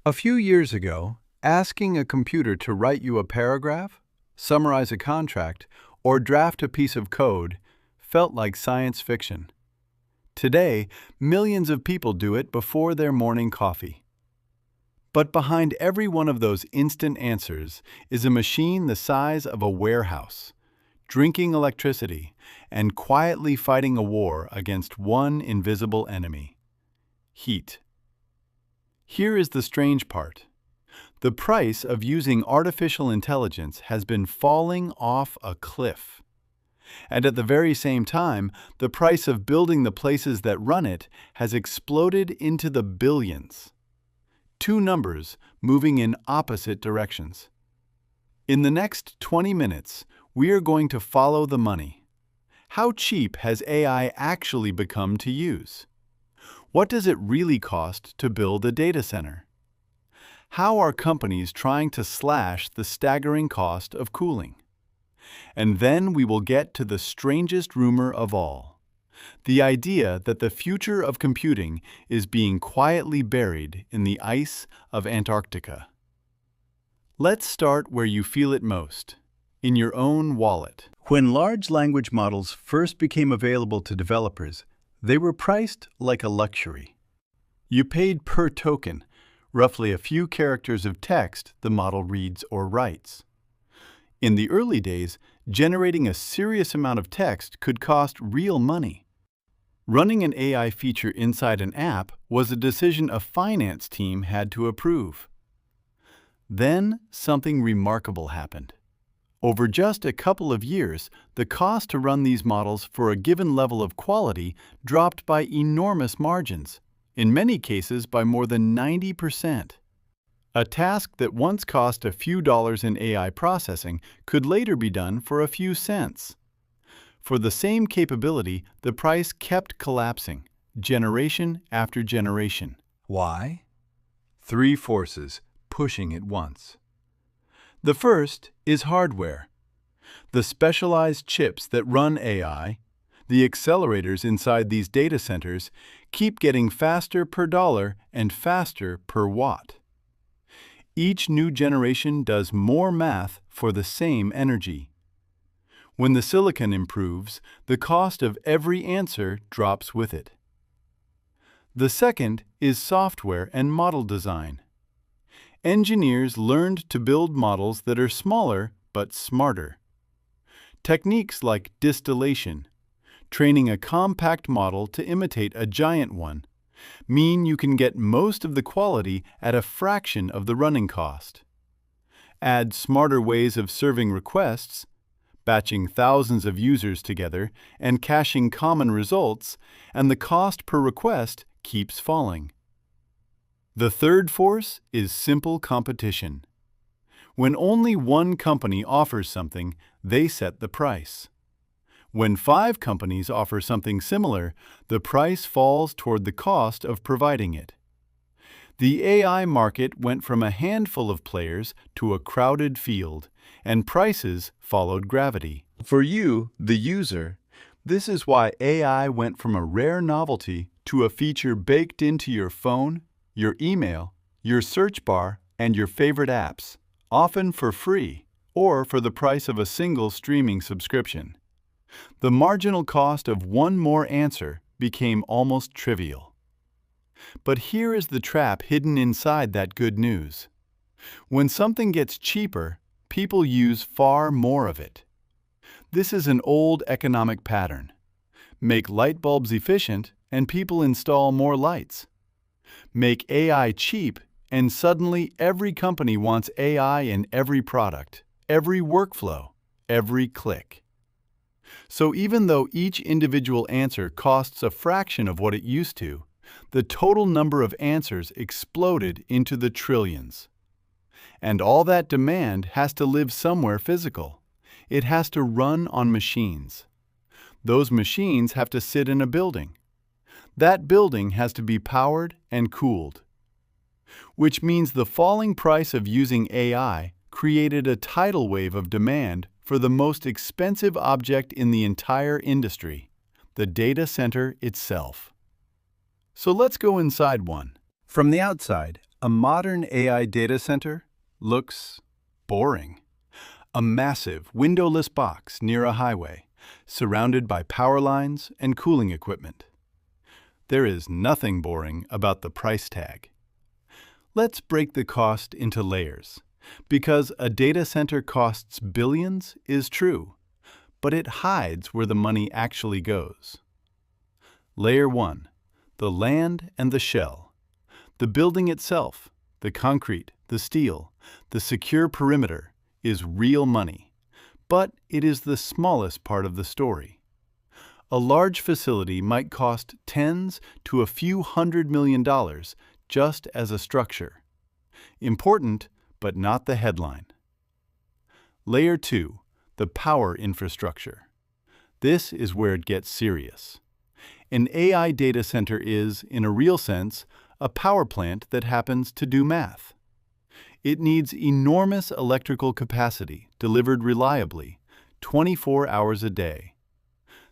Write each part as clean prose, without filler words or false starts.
A few years ago, asking a computer to write you a paragraph, summarize a contract, or draft a piece of code felt like science fiction. Today, millions of people do it before their morning coffee. But behind every one of those instant answers is a machine the size of a warehouse, drinking electricity and quietly fighting a war against one invisible enemy: heat. Here is the strange part. The price of using artificial intelligence has been falling off a cliff. And at the very same time, the price of building the places that run it has exploded into the billions. Two numbers moving in opposite directions. In the next 20 minutes, we are going to follow the money. How cheap has AI actually become to use? What does it really cost to build a data center? How are companies trying to slash the staggering cost of cooling? And then we will get to the strangest rumor of all: the idea that the future of computing is being quietly buried in the ice of Antarctica. Let's start where you feel it most, in your own wallet. When large language models first became available to developers, they were priced like a luxury. You paid per token, roughly a few characters of text the model reads or writes. In the early days, generating a serious amount of text could cost real money. Running an AI feature inside an app was a decision a finance team had to approve. Then something remarkable happened. Over just a couple of years, the cost to run these models for a given level of quality dropped by enormous margins, in many cases by more than 90%. A task that once cost a few dollars in AI processing could later be done for a few cents. For the same capability, the price kept collapsing, generation after generation. Why? Three forces pushing at once. The first is hardware. The specialized chips that run AI, the accelerators inside these data centers, keep getting faster per dollar and faster per watt. Each new generation does more math for the same energy. When the silicon improves, the cost of every answer drops with it. The second is software and model design. Engineers learned to build models that are smaller but smarter. Techniques like distillation, training a compact model to imitate a giant one, mean you can get most of the quality at a fraction of the running cost. Add smarter ways of serving requests, batching thousands of users together and caching common results, and the cost per request keeps falling. The third force is simple competition. When only one company offers something, they set the price. When 5 companies offer something similar, the price falls toward the cost of providing it. The AI market went from a handful of players to a crowded field, and prices followed gravity. For you, the user, this is why AI went from a rare novelty to a feature baked into your phone, your email, your search bar, and your favorite apps, often for free or for the price of a single streaming subscription. The marginal cost of one more answer became almost trivial. But here is the trap hidden inside that good news. When something gets cheaper, people use far more of it. This is an old economic pattern. Make light bulbs efficient, and people install more lights. Make AI cheap, and suddenly every company wants AI in every product, every workflow, every click. So even though each individual answer costs a fraction of what it used to, the total number of answers exploded into the trillions. And all that demand has to live somewhere physical. It has to run on machines. Those machines have to sit in a building. That building has to be powered and cooled. Which means the falling price of using AI created a tidal wave of demand for the most expensive object in the entire industry, the data center itself. So let's go inside one. From the outside, A modern AI data center looks boring. A massive, windowless box near a highway, surrounded by power lines and cooling equipment. There is nothing boring about the price tag. Let's break the cost into layers, because a data center costs billions is true, but it hides where the money actually goes. Layer 1. The land and the shell. The building itself, the concrete, the steel, the secure perimeter, is real money, but it is the smallest part of the story. A large facility might cost tens to a few $100 million just as a structure. Important, but not the headline. Layer 2. The power infrastructure. This is where it gets serious. An AI data center is, in a real sense, a power plant that happens to do math. It needs enormous electrical capacity delivered reliably, 24 hours a day.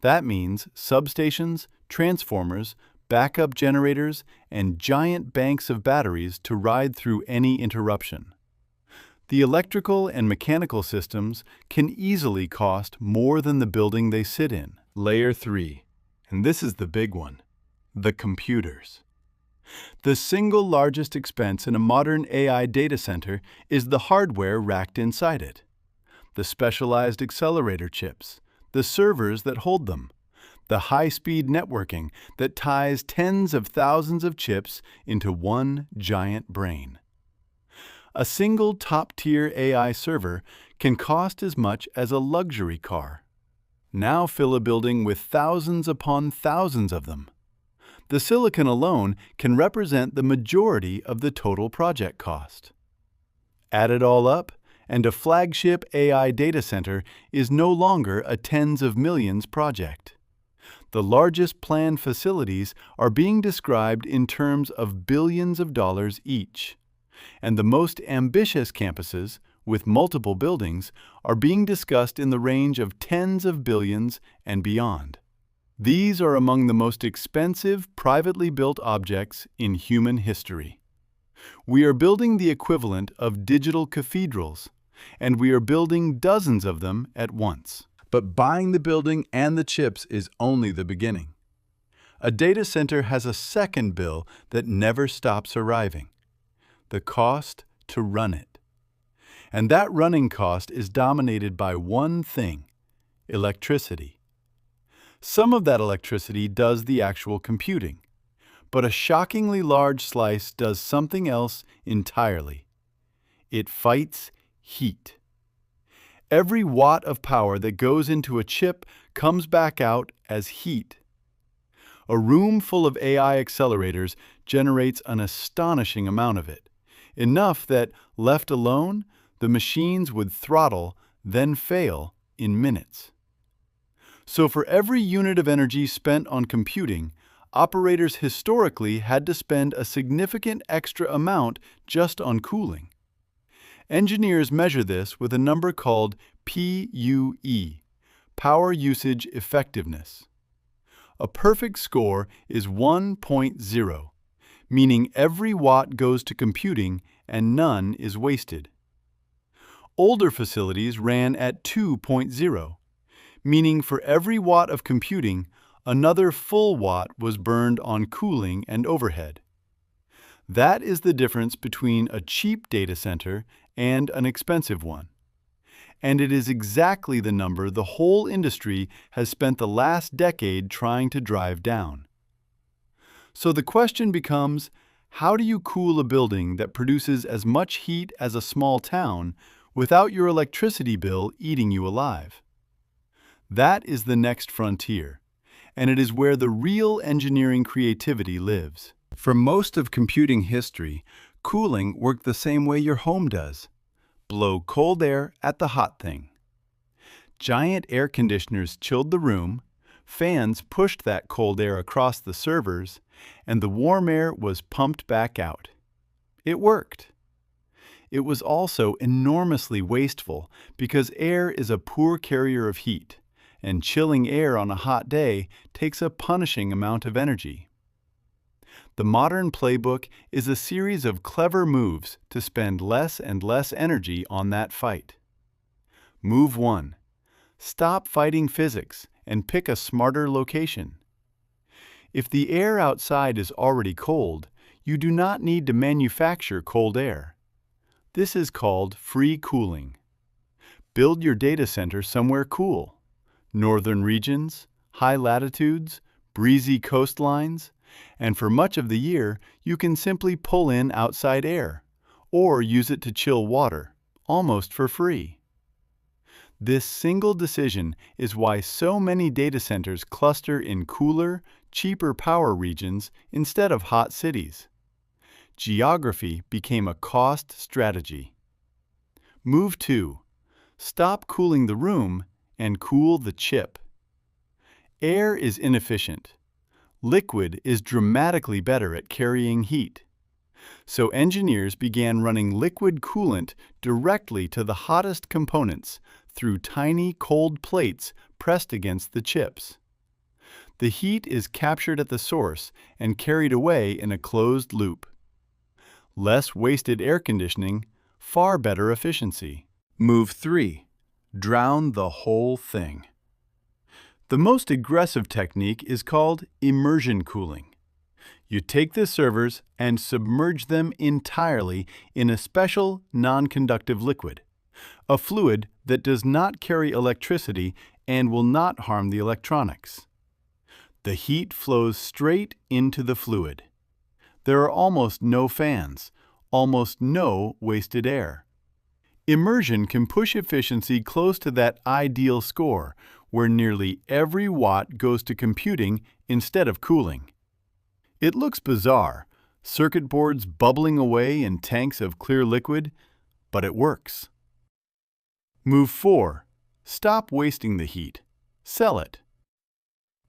That means substations, transformers, backup generators, and giant banks of batteries to ride through any interruption. The electrical and mechanical systems can easily cost more than the building they sit in. Layer 3, and this is the big one, the computers. The single largest expense in a modern AI data center is the hardware racked inside it. The specialized accelerator chips, the servers that hold them, the high-speed networking that ties tens of thousands of chips into one giant brain. A single top-tier AI server can cost as much as a luxury car. Now fill a building with thousands upon thousands of them. The silicon alone can represent the majority of the total project cost. Add it all up, and a flagship AI data center is no longer a tens of millions project. The largest planned facilities are being described in terms of billions of dollars each, and the most ambitious campuses, with multiple buildings, are being discussed in the range of tens of billions and beyond. These are among the most expensive privately built objects in human history. We are building the equivalent of digital cathedrals, and we are building dozens of them at once. But buying the building and the chips is only the beginning. A data center has a second bill that never stops arriving: the cost to run it. And that running cost is dominated by one thing: electricity. Some of that electricity does the actual computing, but a shockingly large slice does something else entirely. It fights heat. Every watt of power that goes into a chip comes back out as heat. A room full of AI accelerators generates an astonishing amount of it, enough that, left alone, the machines would throttle, then fail in minutes. So for every unit of energy spent on computing, operators historically had to spend a significant extra amount just on cooling. Engineers measure this with a number called PUE, Power Usage Effectiveness. A perfect score is 1.0, meaning every watt goes to computing and none is wasted. Older facilities ran at 2.0, meaning for every watt of computing, another full watt was burned on cooling and overhead. That is the difference between a cheap data center and an expensive one. And it is exactly the number the whole industry has spent the last decade trying to drive down. So the question becomes, how do you cool a building that produces as much heat as a small town without your electricity bill eating you alive? That is the next frontier, and it is where the real engineering creativity lives. For most of computing history, cooling worked the same way your home does: blow cold air at the hot thing. Giant air conditioners chilled the room, fans pushed that cold air across the servers, and the warm air was pumped back out. It worked. It was also enormously wasteful because air is a poor carrier of heat, and chilling air on a hot day takes a punishing amount of energy. The modern playbook is a series of clever moves to spend less and less energy on that fight. Move 1. Stop fighting physics and pick a smarter location. If the air outside is already cold, you do not need to manufacture cold air. This is called free cooling. Build your data center somewhere cool. Northern regions, high latitudes, breezy coastlines, and for much of the year, you can simply pull in outside air or use it to chill water, almost for free. This single decision is why so many data centers cluster in cooler, cheaper power regions instead of hot cities. Geography became a cost strategy. Move 2. Stop cooling the room and cool the chip. Air is inefficient. Liquid is dramatically better at carrying heat. So engineers began running liquid coolant directly to the hottest components through tiny cold plates pressed against the chips. The heat is captured at the source and carried away in a closed loop. Less wasted air conditioning, far better efficiency. Move 3. Drown the whole thing. The most aggressive technique is called immersion cooling. You take the servers and submerge them entirely in a special non-conductive liquid, a fluid that does not carry electricity and will not harm the electronics. The heat flows straight into the fluid. There are almost no fans, almost no wasted air. Immersion can push efficiency close to that ideal score, where nearly every watt goes to computing instead of cooling. It looks bizarre, circuit boards bubbling away in tanks of clear liquid, but it works. Move 4. Stop wasting the heat. Sell it.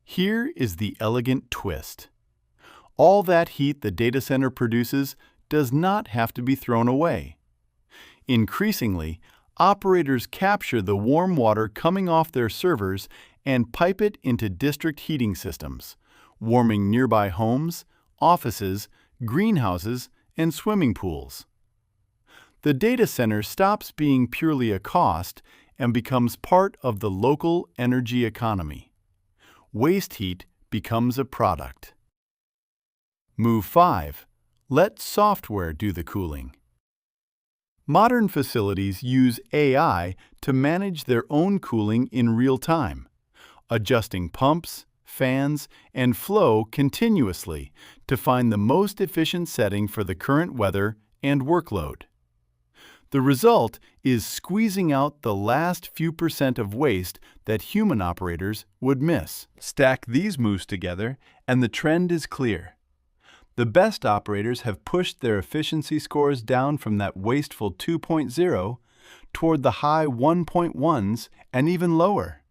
Here is the elegant twist. All that heat the data center produces does not have to be thrown away. Increasingly, operators capture the warm water coming off their servers and pipe it into district heating systems, warming nearby homes, offices, greenhouses, and swimming pools. The data center stops being purely a cost and becomes part of the local energy economy. Waste heat becomes a product. Move 5. Let software do the cooling. Modern facilities use AI to manage their own cooling in real time, adjusting pumps, fans, and flow continuously to find the most efficient setting for the current weather and workload. The result is squeezing out the last few % of waste that human operators would miss. Stack these moves together, and the trend is clear. The best operators have pushed their efficiency scores down from that wasteful 2.0 toward the high 1.1s and even lower.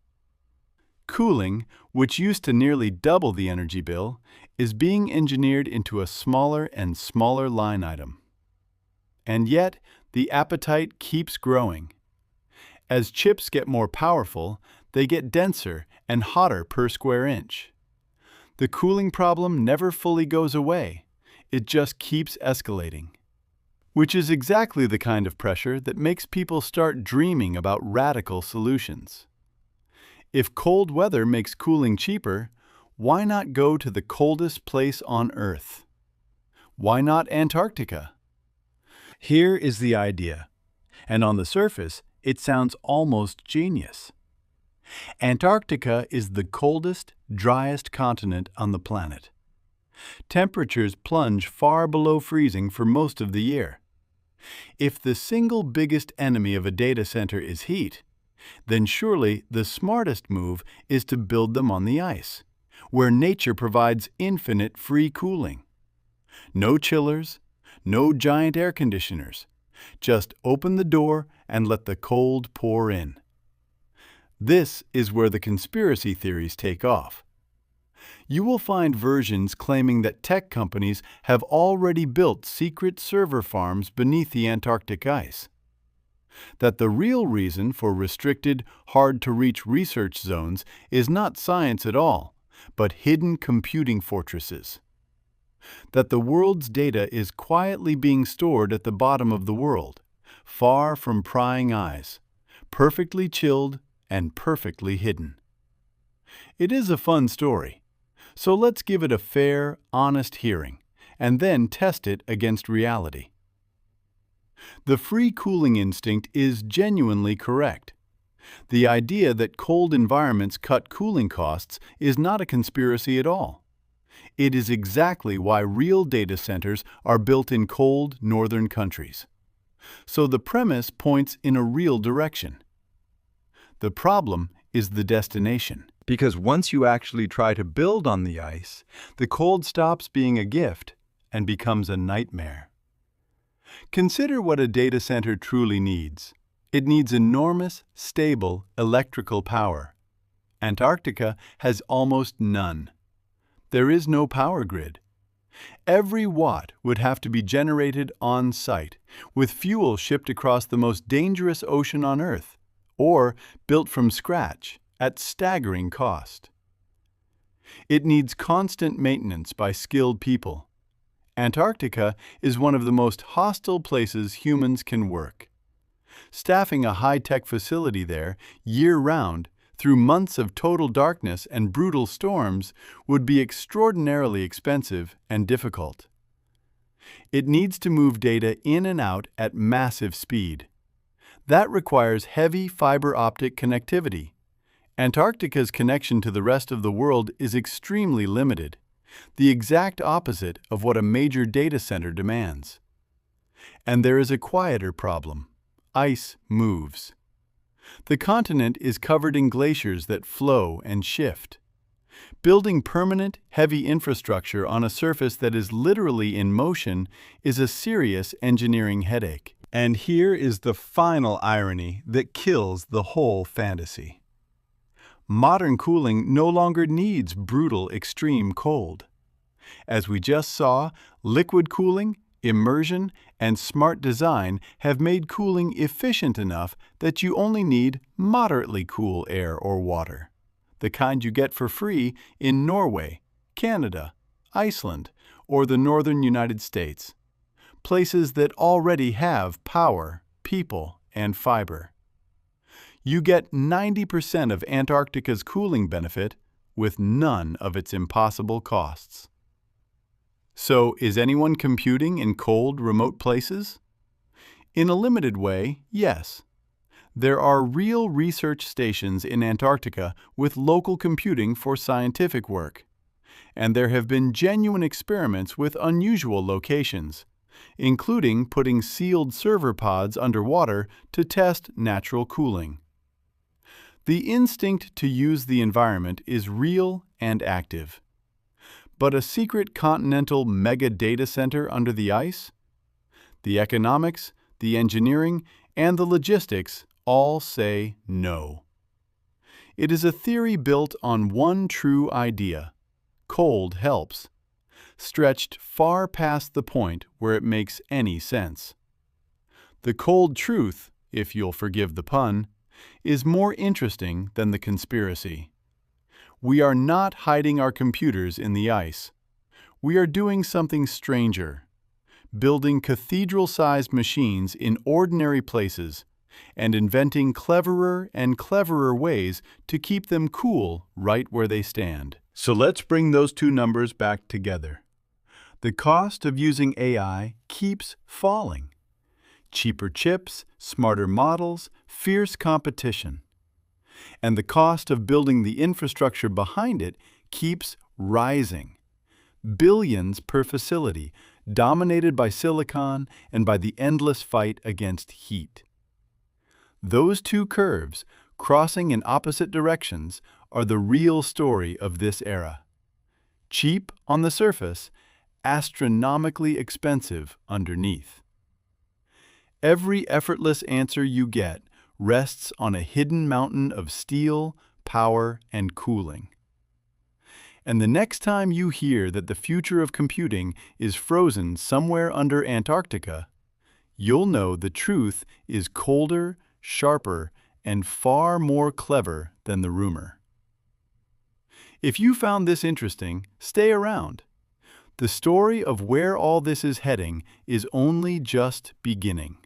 Cooling, which used to nearly double the energy bill, is being engineered into a smaller and smaller line item. And yet, the appetite keeps growing. As chips get more powerful, they get denser and hotter per square inch. The cooling problem never fully goes away. It just keeps escalating. Which is exactly the kind of pressure that makes people start dreaming about radical solutions. If cold weather makes cooling cheaper, why not go to the coldest place on Earth? Why not Antarctica? Here is the idea, and on the surface, it sounds almost genius. Antarctica is the coldest, driest continent on the planet. Temperatures plunge far below freezing for most of the year. If the single biggest enemy of a data center is heat, then surely the smartest move is to build them on the ice, where nature provides infinite free cooling. No chillers, no giant air conditioners. Just open the door and let the cold pour in. This is where the conspiracy theories take off. You will find versions claiming that tech companies have already built secret server farms beneath the Antarctic ice. That the real reason for restricted, hard-to-reach research zones is not science at all, but hidden computing fortresses. that the world's data is quietly being stored at the bottom of the world, far from prying eyes, perfectly chilled and perfectly hidden. It is a fun story, so let's give it a fair, honest hearing, and then test it against reality. The free cooling instinct is genuinely correct. The idea that cold environments cut cooling costs is not a conspiracy at all. It is exactly why real data centers are built in cold northern countries. So the premise points in a real direction. The problem is the destination. Because once you actually try to build on the ice, the cold stops being a gift and becomes a nightmare. Consider what a data center truly needs. It needs enormous, stable electrical power. Antarctica has almost none. There is no power grid. Every watt would have to be generated on site, with fuel shipped across the most dangerous ocean on Earth, or built from scratch at staggering cost. It needs constant maintenance by skilled people. Antarctica is one of the most hostile places humans can work. Staffing a high-tech facility there year-round through months of total darkness and brutal storms would be extraordinarily expensive and difficult. It needs to move data in and out at massive speed. That requires heavy fiber optic connectivity. Antarctica's connection to the rest of the world is extremely limited, the exact opposite of what a major data center demands. And there is a quieter problem. Ice moves. The continent is covered in glaciers that flow and shift. Building permanent, heavy infrastructure on a surface that is literally in motion is a serious engineering headache. And here is the final irony that kills the whole fantasy. Modern cooling no longer needs brutal, extreme cold. As we just saw, liquid cooling, immersion, and smart design have made cooling efficient enough that you only need moderately cool air or water, the kind you get for free in Norway, Canada, Iceland, or the northern United States, places that already have power, people, and fiber. You get 90% of Antarctica's cooling benefit with none of its impossible costs. So, is anyone computing in cold, remote places? In a limited way, yes. There are real research stations in Antarctica with local computing for scientific work. And there have been genuine experiments with unusual locations, including putting sealed server pods underwater to test natural cooling. The instinct to use the environment is real and active. But a secret continental mega data center under the ice? The economics, the engineering, and the logistics all say no. It is a theory built on one true idea: cold helps, stretched far past the point where it makes any sense. The cold truth, if you'll forgive the pun, is more interesting than the conspiracy. We are not hiding our computers in the ice. We are doing something stranger, building cathedral-sized machines in ordinary places and inventing cleverer and cleverer ways to keep them cool right where they stand. So let's bring those two numbers back together. The cost of using AI keeps falling. Cheaper chips, smarter models, fierce competition. And the cost of building the infrastructure behind it keeps rising. Billions per facility, dominated by silicon and by the endless fight against heat. Those two curves, crossing in opposite directions, are the real story of this era. Cheap on the surface, astronomically expensive underneath. Every effortless answer you get rests on a hidden mountain of steel, power, and cooling. And the next time you hear that the future of computing is frozen somewhere under Antarctica, you'll know the truth is colder, sharper, and far more clever than the rumor. If you found this interesting, stay around. The story of where all this is heading is only just beginning.